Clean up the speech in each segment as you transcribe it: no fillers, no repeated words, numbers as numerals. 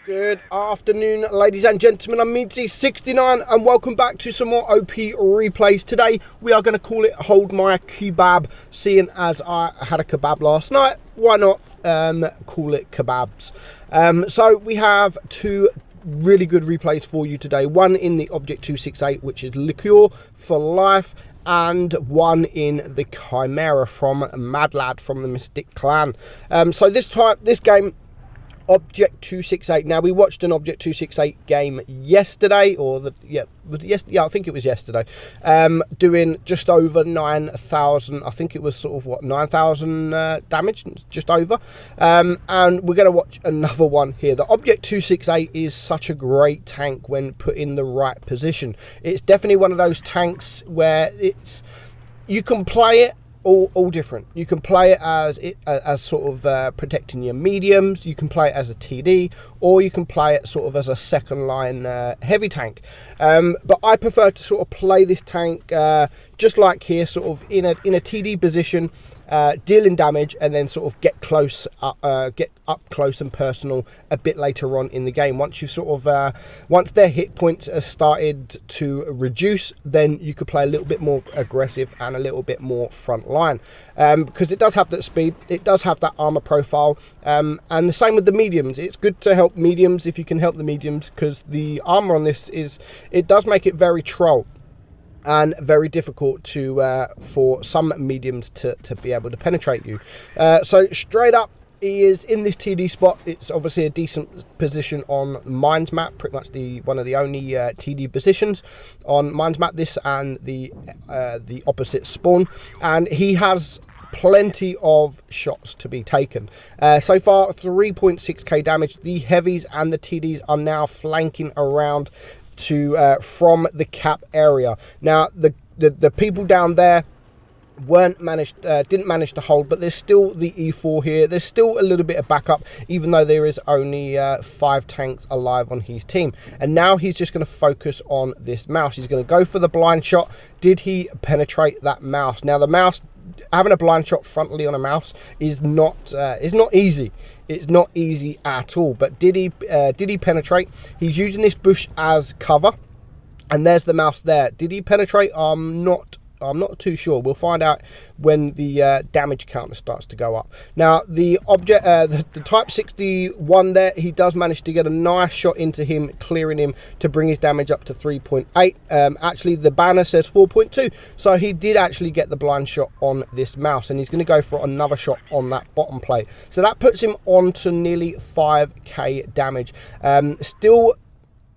Good afternoon, ladies and gentlemen. I'm meadsy69 and welcome back to some more OP replays. Today we are going to call it Hold My Kebab, seeing as I had a kebab last night. Why not call it kebabs? So we have two really good replays for you today. One in the Object 268, which is Liqueur for Life, and one in the Chimera from Mad Lad from the Mystic Clan. So this game, Object 268. Now, we watched an Object 268 game yesterday, I think it was yesterday, doing just over 9,000. I think it was sort of 9,000 damage, just over. And we're going to watch another one here. The Object 268 is such a great tank when put in the right position. It's definitely one of those tanks where you can play it all different. You can play it as sort of protecting your mediums. You can play it as a TD, or you can play it sort of as a second line heavy tank. But I prefer to sort of play this tank just like here, sort of in a TD position, dealing damage, and then sort of get up close and personal a bit later on in the game. Once you sort of once their hit points are started to reduce, then you could play a little bit more aggressive and a little bit more front line, because it does have that speed, it does have that armor profile, and the same with the mediums. It's good to help mediums if you can help the mediums, because the armor on this it does make it very troll and very difficult to for some mediums to be able to penetrate you. So straight up, he is in this TD spot. It's obviously a decent position on Mine's map, pretty much one of the only TD positions on Mine's map, this and the opposite spawn, and he has plenty of shots to be taken. So far, 3.6k damage. The heavies and the TDs are now flanking around from the cap area. Now the people down there didn't manage to hold, but there's still the E4 here. There's still a little bit of backup, even though there is only 5 tanks alive on his team. And now he's just going to focus on this mouse. He's going to go for the blind shot. Did he penetrate that mouse? Now, the mouse, having a blind shot frontally on a mouse is not easy. It's not easy at all. But did he penetrate? He's using this bush as cover, and there's the mouse there. Did he penetrate? I'm not too sure. We'll find out when the damage counter starts to go up. Now, the object, the Type 61 there, he does manage to get a nice shot into him, clearing him to bring his damage up to 3.8. Actually, the banner says 4.2, so he did actually get the blind shot on this mouse, and he's going to go for another shot on that bottom plate. So that puts him on to nearly 5k damage. Still,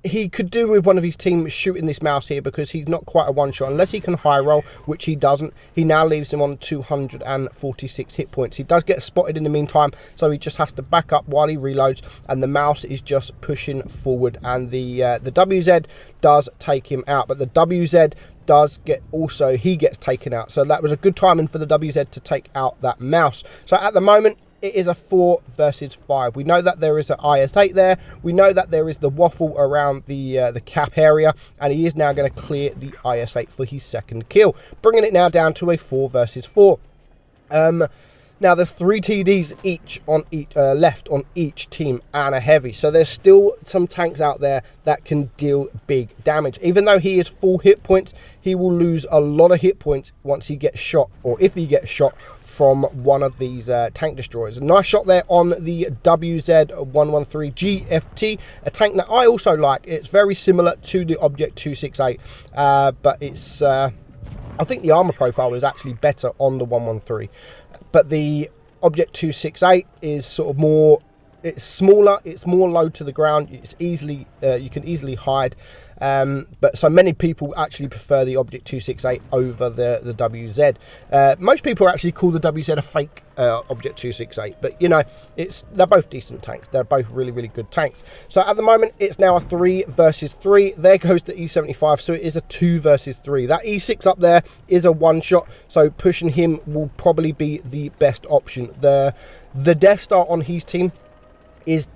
he could do with one of his team shooting this mouse here, because he's not quite a one-shot. Unless he can high roll, which he doesn't, he now leaves him on 246 hit points. He does get spotted in the meantime, so he just has to back up while he reloads, and the mouse is just pushing forward, and the WZ does take him out. But the WZ does he gets taken out. So that was a good timing for the WZ to take out that mouse. So at the moment, it is a 4 versus 5. We know that there is an IS-8 there. We know that there is the waffle around the cap area, and he is now going to clear the IS-8 for his second kill, bringing it now down to a 4 versus 4. Now, there's 3 TDs left on each team, and a heavy. So there's still some tanks out there that can deal big damage. Even though he is full hit points, he will lose a lot of hit points once he gets shot, or if he gets shot from one of these tank destroyers. A nice shot there on the WZ113 GFT, a tank that I also like. It's very similar to the Object 268, but it's I think the armor profile is actually better on the 113. But the Object 268 is sort of more, it's smaller, it's more low to the ground, it's easily, you can easily hide. But so many people actually prefer the Object 268 over the WZ. Most people actually call the WZ a fake Object 268, but you know, they're both decent tanks. They're both really, really good tanks. So at the moment, it's now a 3 versus 3. There goes the E75, so it is a 2 versus 3. That E6 up there is a one-shot, so pushing him will probably be the best option. The Death Star on his team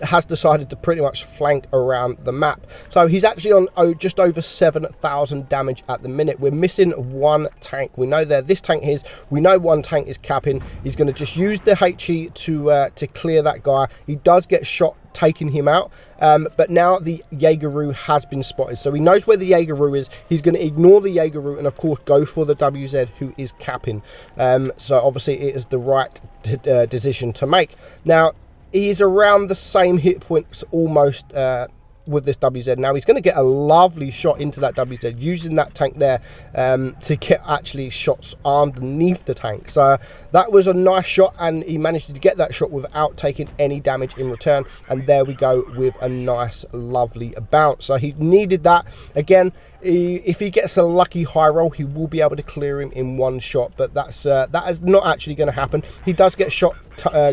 has decided to pretty much flank around the map. So he's actually on just over 7,000 damage at the minute. We're missing one tank. We know this tank is, we know one tank is capping. He's going to just use the HE to clear that guy. He does get shot taking him out, but now the Jaegeru has been spotted, so he knows where the Jaegeru is. He's going to ignore the Jaegeru and of course go for the WZ, who is capping. So obviously it is the right decision to make. Now he's around the same hit points almost with this WZ. Now he's going to get a lovely shot into that WZ using that tank there to get actually shots underneath the tank. So that was a nice shot, and he managed to get that shot without taking any damage in return, and there we go with a nice lovely bounce. So he needed that. Again, if he gets a lucky high roll, he will be able to clear him in one shot, but that is not actually going to happen. He does get shot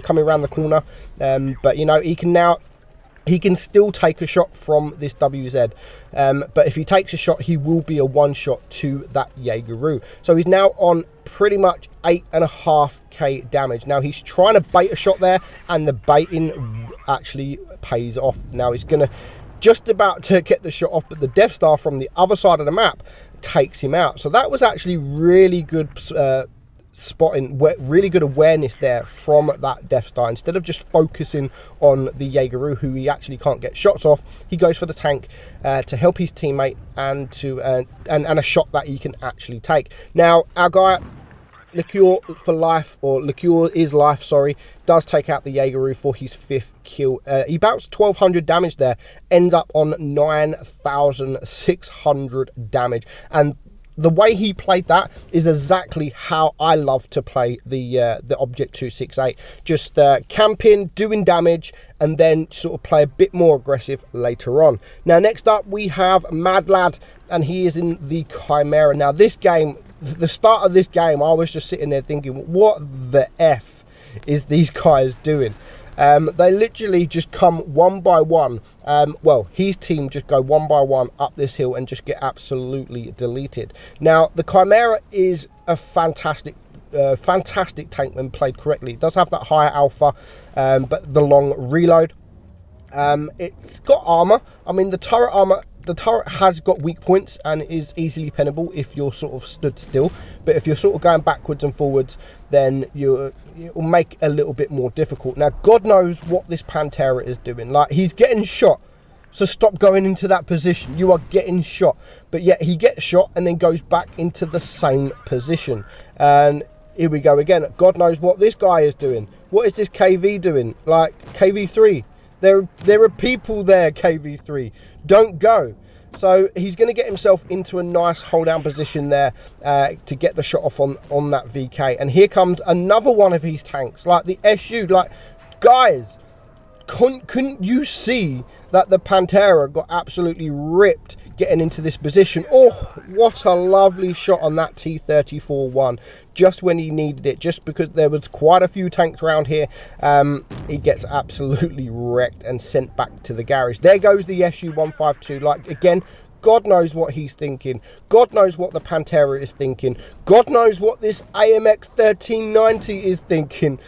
coming around the corner, but you know, he can still take a shot from this WZ, but if he takes a shot, he will be a one shot to that Jaegeru. So he's now on pretty much 8.5k damage. Now he's trying to bait a shot there, and the baiting actually pays off. Now he's gonna just about to get the shot off, but the Death Star from the other side of the map takes him out. So that was actually really good spotting, really good awareness there from that Death Star. Instead of just focusing on the Jaegeru, who he actually can't get shots off, he goes for the tank to help his teammate and to and a shot that he can actually take. Now our guy Liqueur for life, or Liqueur is life, sorry, does take out the Jaegeru for his 5th kill. He bounced 1200 damage there, ends up on 9600 damage, and the way he played that is exactly how I love to play the Object 268. Just camping, doing damage, and then sort of play a bit more aggressive later on. Now, next up, we have Mad Lad, and he is in the Chimera. Now, this game, the start of this game, I was just sitting there thinking, what the F is these guys doing? They literally just come one by one. Well, his team just go one by one up this hill and just get absolutely deleted. Now, the Chimera is a fantastic tank when played correctly. It does have that higher alpha, but the long reload. It's got armor. I mean, the turret armor. The turret has got weak points and is easily pennable if you're sort of stood still. But if you're sort of going backwards and forwards, then it will make a little bit more difficult. Now, God knows what this Pantera is doing. Like, he's getting shot. So stop going into that position. You are getting shot. But yet he gets shot and then goes back into the same position. And here we go again. God knows what this guy is doing. What is this KV doing? Like, KV3. There are people there, KV3. Don't go. So he's going to get himself into a nice hold down position there to get the shot off on that VK. And here comes another one of his tanks, like the SU. Like, guys, couldn't you see that the Pantera got absolutely ripped getting into this position? Oh, what a lovely shot on that T-34-1, just when he needed it, just because there was quite a few tanks around here. He gets absolutely wrecked and sent back to the garage. There goes the SU-152. Like, again, God knows what he's thinking. God knows what the Pantera is thinking. God knows what this AMX 1390 is thinking.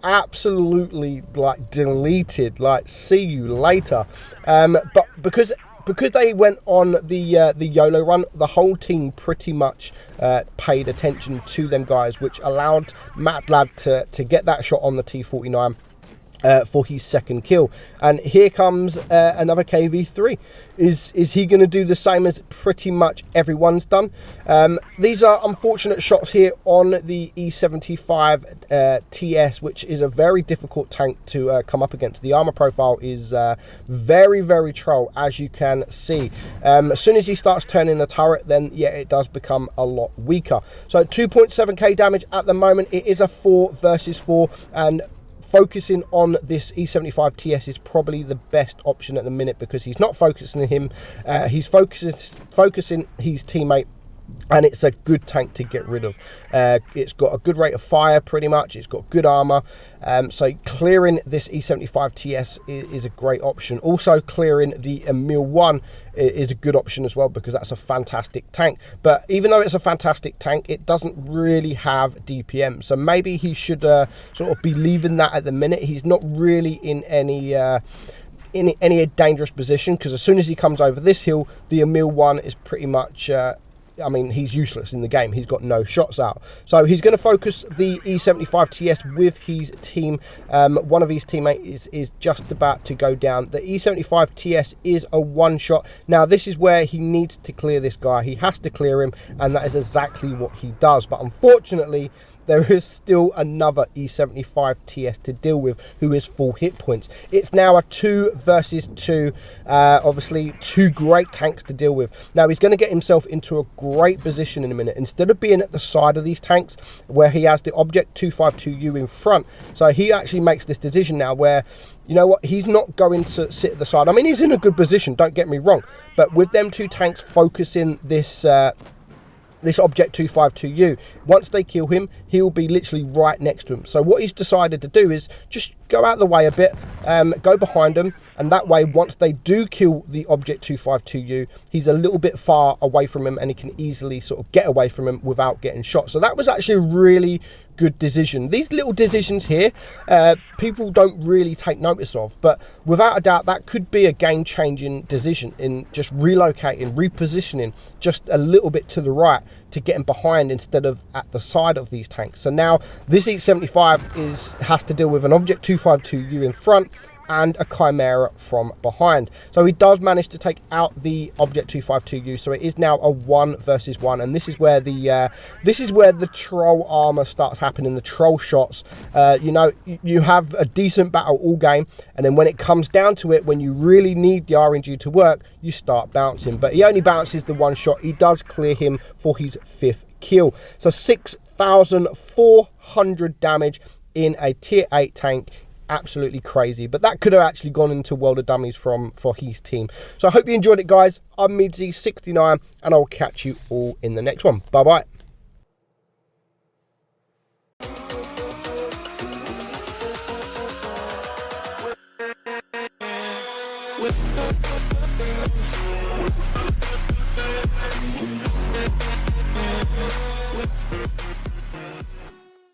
Absolutely, like, deleted. Like, see you later. But because they went on the YOLO run, the whole team pretty much paid attention to them guys, which allowed Mad Lad to get that shot on the T-49 for his 2nd kill. And here comes another KV3. Is he going to do the same as pretty much everyone's done? These are unfortunate shots here on the E75 TS, which is a very difficult tank to come up against. The armor profile is very, very troll, as you can see. As soon as he starts turning the turret, then yeah, it does become a lot weaker. So 2.7k damage at the moment. It is a 4 versus 4, and focusing on this E75 TS is probably the best option at the minute, because he's not focusing him, he's focusing his teammate, and it's a good tank to get rid of. It's got a good rate of fire, pretty much. It's got good armor. So clearing this E75 TS is a great option. Also, clearing the Emil 1 is a good option as well, because that's a fantastic tank. But even though it's a fantastic tank, it doesn't really have DPM. So maybe he should sort of be leaving that at the minute. He's not really in any dangerous position, because as soon as he comes over this hill, the Emil 1 is pretty much I mean, he's useless in the game. He's got no shots out. So he's going to focus the E75 TS with his team. One of his teammates is just about to go down. The E75 TS is a one-shot. Now, this is where he needs to clear this guy. He has to clear him, and that is exactly what he does. But unfortunately, there is still another E75 TS to deal with who is full hit points. It's now a 2 versus 2. Obviously, two great tanks to deal with. Now, he's going to get himself into a great position in a minute. Instead of being at the side of these tanks where he has the Object 252U in front, so he actually makes this decision now where, you know what, he's not going to sit at the side. I mean, he's in a good position, don't get me wrong. But with them two tanks focusing this Object 252U, once they kill him, he'll be literally right next to him. So what he's decided to do is just go out the way a bit, go behind them, and that way, once they do kill the Object 252U, he's a little bit far away from him, and he can easily sort of get away from him without getting shot. So that was actually a really good decision. These little decisions here, people don't really take notice of, but without a doubt, that could be a game-changing decision in just relocating, repositioning just a little bit to the right to get him behind instead of at the side of these tanks. So now this E75 has to deal with an Object 252U in front and a Chimera from behind. So he does manage to take out the Object 252U. So it is now a 1 versus 1, and this is where the troll armor starts happening. The troll shots. You know, you have a decent battle all game, and then when it comes down to it, when you really need the RNG to work, you start bouncing. But he only bounces the one shot. He does clear him for his 5th kill. So 6,400 damage in a tier 8 tank. Absolutely crazy, but that could have actually gone into World of Dummies for his team. So I hope you enjoyed it, guys. I'm meadsyreplays, and I'll catch you all in the next one. Bye bye.